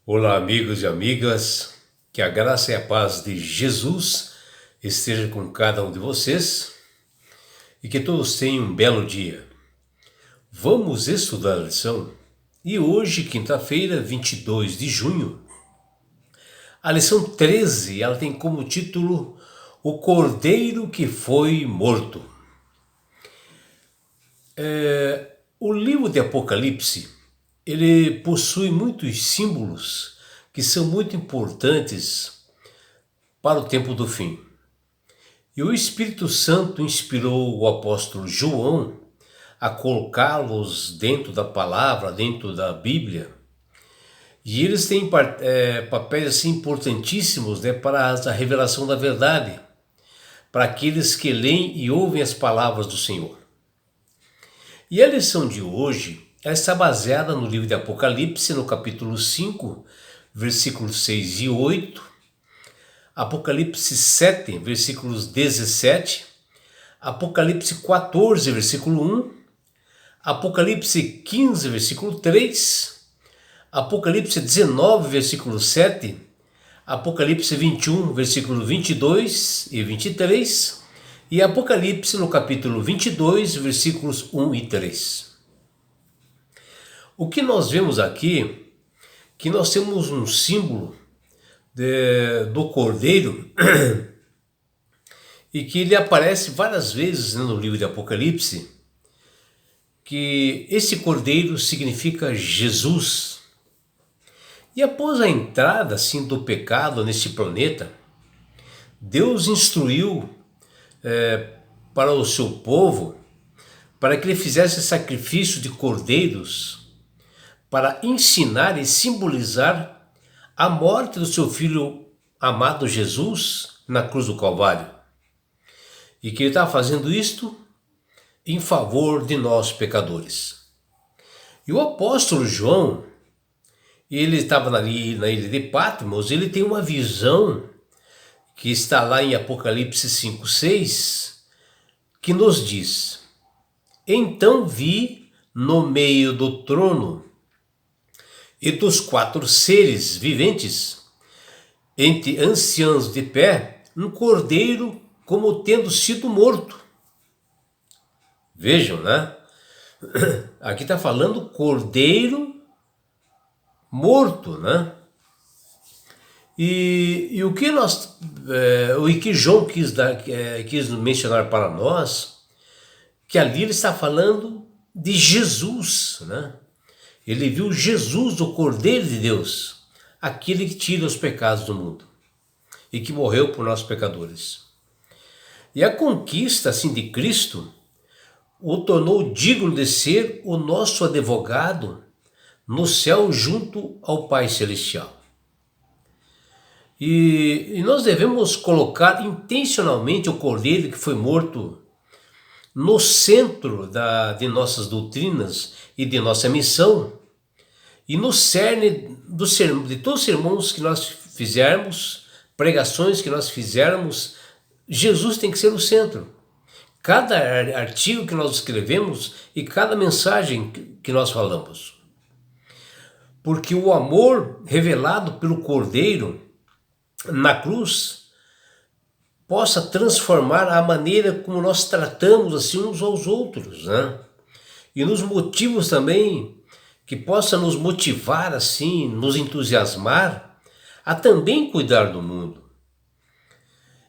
Olá, amigos e amigas, que a graça e a paz de Jesus esteja com cada um de vocês e que todos tenham um belo dia. Vamos estudar a lição e hoje, quinta-feira, 22 de junho, a lição 13, ela tem como título O Cordeiro que foi morto. O livro de Apocalipse, ele possui muitos símbolos que são muito importantes para o tempo do fim. E o Espírito Santo inspirou o apóstolo João a colocá-los dentro da palavra, dentro da Bíblia. E eles têm papéis assim, importantíssimos, para a revelação da verdade, para aqueles que leem e ouvem as palavras do Senhor. E a lição de hoje ela está baseada no livro de Apocalipse, no capítulo 5, versículos 6 e 8, Apocalipse 7, versículos 17, Apocalipse 14, versículo 1, Apocalipse 15, versículo 3, Apocalipse 19, versículo 7, Apocalipse 21, versículo 22 e 23 e Apocalipse no capítulo 22, versículos 1 e 3. O que nós vemos aqui, que nós temos um símbolo do Cordeiro e que ele aparece várias vezes no livro de Apocalipse, que esse Cordeiro significa Jesus. E após a entrada assim, do pecado nesse planeta, Deus instruiu para o seu povo para que ele fizesse sacrifício de cordeiros para ensinar e simbolizar a morte do seu filho amado Jesus na cruz do Calvário. E que ele está fazendo isto em favor de nós pecadores. E o apóstolo João, ele estava ali na ilha de Patmos, ele tem uma visão que está lá em Apocalipse 5:6, que nos diz: Então vi no meio do trono e dos 4 seres viventes, entre anciãos de pé, um cordeiro como tendo sido morto. Vejam, né? Aqui está falando cordeiro morto, né? E o que o que João quis mencionar para nós, que ali ele está falando de Jesus, né? Ele viu Jesus, o Cordeiro de Deus, aquele que tira os pecados do mundo e que morreu por nós pecadores. E a conquista assim de Cristo o tornou digno de ser o nosso advogado no céu junto ao Pai Celestial. E nós devemos colocar intencionalmente o Cordeiro que foi morto no centro de nossas doutrinas e de nossa missão, e no cerne de todos os sermões que nós fizermos, pregações que nós fizermos, Jesus tem que ser o centro. Cada artigo que nós escrevemos e cada mensagem que nós falamos. Porque o amor revelado pelo Cordeiro na cruz possa transformar a maneira como nós tratamos assim uns aos outros, né? E nos motivos também, que possa nos motivar assim, nos entusiasmar a também cuidar do mundo.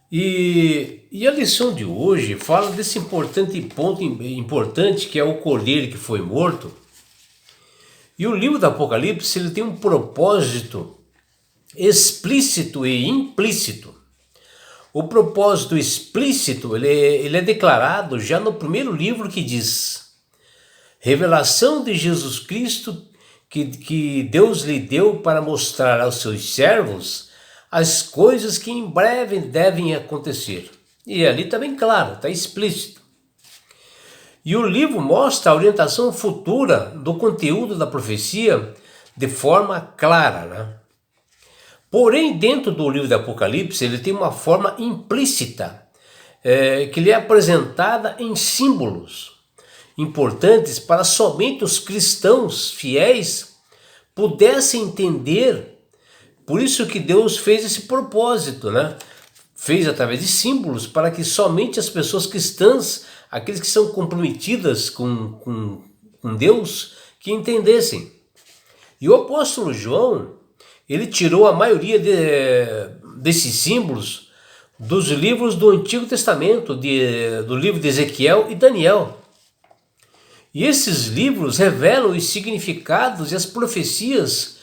E a lição de hoje fala desse ponto importante que é o Cordeiro que foi morto. E o livro do Apocalipse ele tem um propósito explícito e implícito. O propósito explícito ele é declarado já no primeiro livro, que diz: revelação de Jesus Cristo que Deus lhe deu para mostrar aos seus servos as coisas que em breve devem acontecer. E ali está bem claro, está explícito. E o livro mostra a orientação futura do conteúdo da profecia de forma clara, né? Porém, dentro do livro do Apocalipse, ele tem uma forma implícita, que lhe é apresentada em símbolos importantes para somente os cristãos fiéis pudessem entender Por isso que Deus fez esse propósito, né? Fez através de símbolos para que somente as pessoas cristãs, aqueles que são comprometidas com Deus, que entendessem. E o apóstolo João, ele tirou a maioria desses símbolos dos livros do Antigo Testamento, do livro de Ezequiel e Daniel. E esses livros revelam os significados e as profecias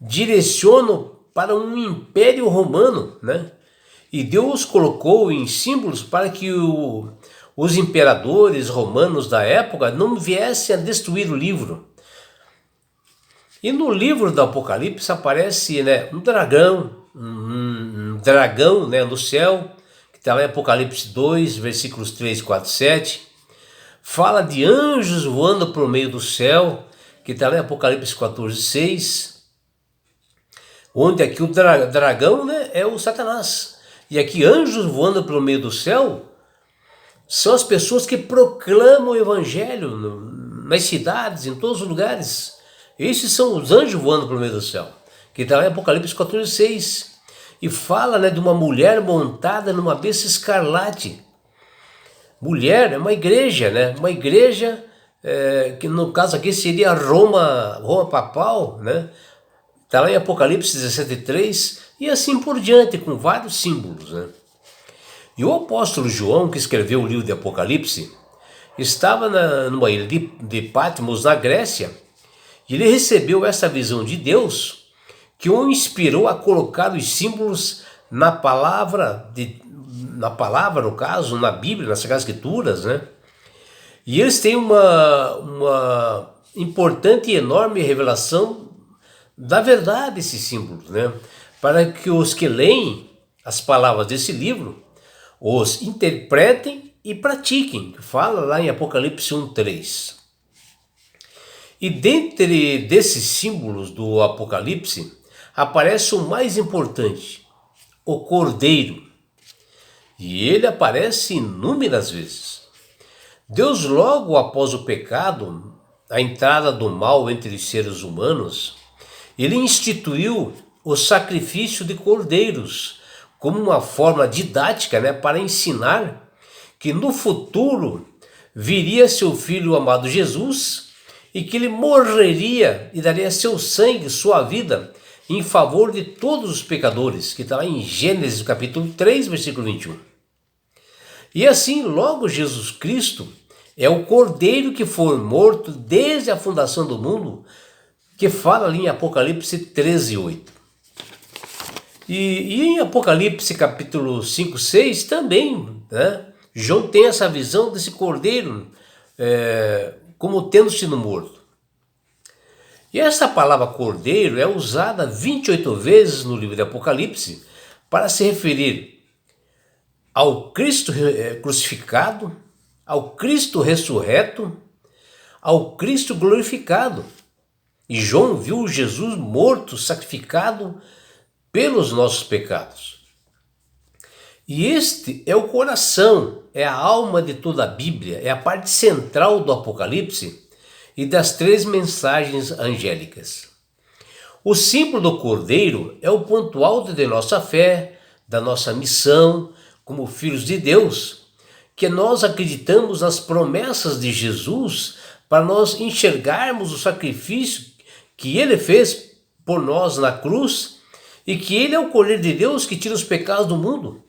direcionam para um império romano, né? E Deus colocou em símbolos para que os imperadores romanos da época não viessem a destruir o livro. E no livro do Apocalipse aparece, né, um dragão, né, no céu, que está lá em Apocalipse 2, versículos 3, 4, 7. Fala de anjos voando por meio do céu, que está lá em Apocalipse 14, 6. Onde aqui o dragão, né, é o Satanás. E aqui anjos voando pelo meio do céu são as pessoas que proclamam o evangelho nas cidades, em todos os lugares. Esses são os anjos voando pelo meio do céu, que está lá em Apocalipse 14, 6. E fala, né, de uma mulher montada numa besta escarlate. Mulher é uma igreja, né? Uma igreja que no caso aqui seria Roma papal, né? Está lá em Apocalipse 17:3 e assim por diante, com vários símbolos, né? E o apóstolo João, que escreveu o livro de Apocalipse, estava numa ilha de Patmos, na Grécia, e ele recebeu essa visão de Deus, que o inspirou a colocar os símbolos na palavra, no caso, na Bíblia, nas Sagradas Escrituras, né? E eles têm uma importante e enorme revelação da verdade, esses símbolos, né? Para que os que leem as palavras desse livro os interpretem e pratiquem, que fala lá em Apocalipse 1:3. E dentre desses símbolos do Apocalipse, aparece o mais importante, o Cordeiro. E ele aparece inúmeras vezes. Deus, logo após o pecado, a entrada do mal entre os seres humanos, ele instituiu o sacrifício de cordeiros como uma forma didática, né, para ensinar que no futuro viria seu filho amado Jesus e que ele morreria e daria seu sangue, sua vida, em favor de todos os pecadores, que está lá em Gênesis capítulo 3, versículo 21. E assim, logo Jesus Cristo é o Cordeiro que foi morto desde a fundação do mundo, que fala ali em Apocalipse 13:8. E em Apocalipse capítulo 5, 6 também, né, João tem essa visão desse Cordeiro como tendo sido morto. E essa palavra Cordeiro é usada 28 vezes no livro de Apocalipse para se referir ao Cristo crucificado, ao Cristo ressurreto, ao Cristo glorificado. E João viu Jesus morto, sacrificado pelos nossos pecados. E este é o coração, é a alma de toda a Bíblia, é a parte central do Apocalipse e das 3 mensagens angélicas. O símbolo do Cordeiro é o ponto alto de nossa fé, da nossa missão como filhos de Deus, que nós acreditamos nas promessas de Jesus para nós enxergarmos o sacrifício que ele fez por nós na cruz e que ele é o Cordeiro de Deus que tira os pecados do mundo.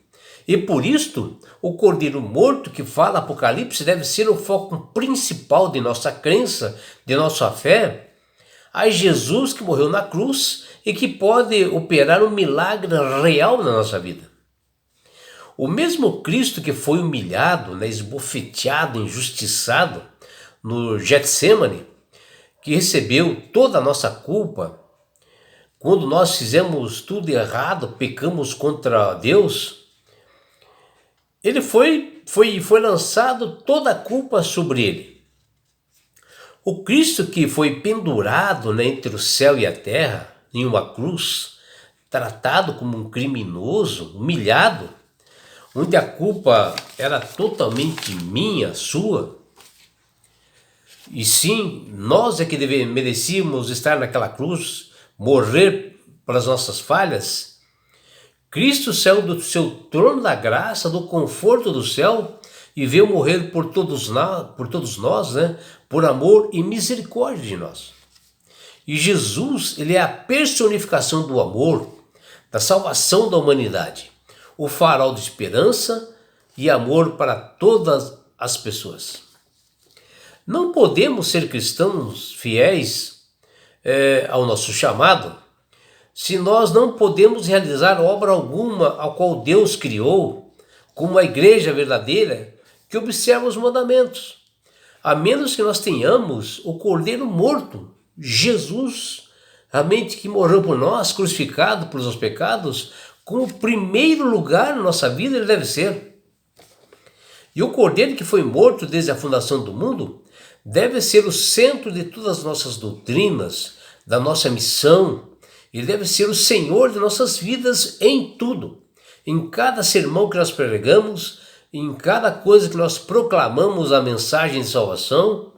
E por isto, o Cordeiro morto que fala Apocalipse deve ser o foco principal de nossa crença, de nossa fé, a Jesus que morreu na cruz e que pode operar um milagre real na nossa vida. O mesmo Cristo que foi humilhado, né, esbofeteado, injustiçado no Getsemane, que recebeu toda a nossa culpa, quando nós fizemos tudo errado, pecamos contra Deus, ele foi lançado toda a culpa sobre ele. O Cristo que foi pendurado, né, entre o céu e a terra, em uma cruz, tratado como um criminoso, humilhado, onde a culpa era totalmente minha, sua, e sim, nós é que merecíamos estar naquela cruz, morrer pelas nossas falhas, Cristo saiu do seu trono da graça, do conforto do céu e veio morrer por todos nós, né? Por amor e misericórdia de nós. E Jesus, ele é a personificação do amor, da salvação da humanidade, o farol de esperança e amor para todas as pessoas. Não podemos ser cristãos fiéis ao nosso chamado se nós não podemos realizar obra alguma a qual Deus criou, como a igreja verdadeira que observa os mandamentos, a menos que nós tenhamos o Cordeiro morto, Jesus, a mente que morreu por nós, crucificado por nossos pecados, como primeiro lugar na nossa vida ele deve ser. E o Cordeiro que foi morto desde a fundação do mundo deve ser o centro de todas as nossas doutrinas, da nossa missão. Ele deve ser o Senhor de nossas vidas em tudo, em cada sermão que nós pregamos, em cada coisa que nós proclamamos a mensagem de salvação,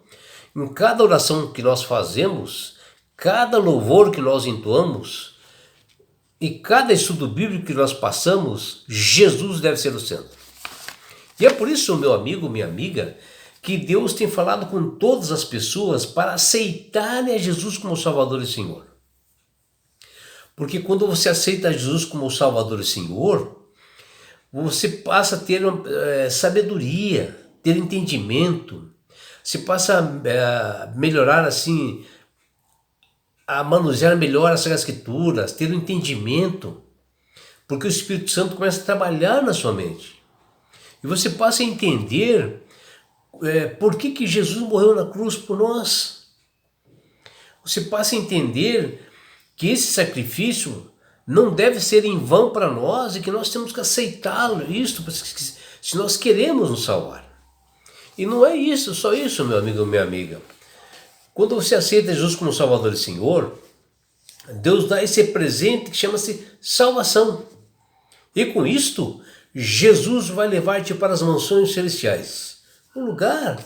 em cada oração que nós fazemos, cada louvor que nós entoamos e cada estudo bíblico que nós passamos, Jesus deve ser o centro. E é por isso, meu amigo, minha amiga, que Deus tem falado com todas as pessoas para aceitarem a Jesus como Salvador e Senhor. Porque quando você aceita Jesus como Salvador e Senhor, você passa a ter sabedoria, ter entendimento, você passa a melhorar assim, a manusear melhor as Escrituras, ter um entendimento, porque o Espírito Santo começa a trabalhar na sua mente. E você passa a entender por que Jesus morreu na cruz por nós. Você passa a entender que esse sacrifício não deve ser em vão para nós e que nós temos que aceitá-lo, se nós queremos nos salvar. E não é isso, só isso, meu amigo, minha amiga. Quando você aceita Jesus como Salvador e Senhor, Deus dá esse presente que chama-se salvação. E com isto, Jesus vai levar-te para as mansões celestiais, um lugar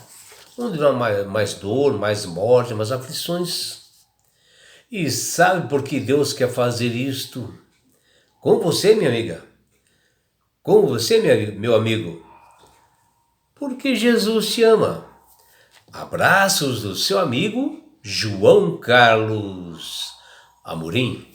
onde não há mais dor, mais morte, mais aflições. E sabe por que Deus quer fazer isto com você, minha amiga? Com você, meu amigo? Porque Jesus te ama. Abraços do seu amigo João Carlos Amorim.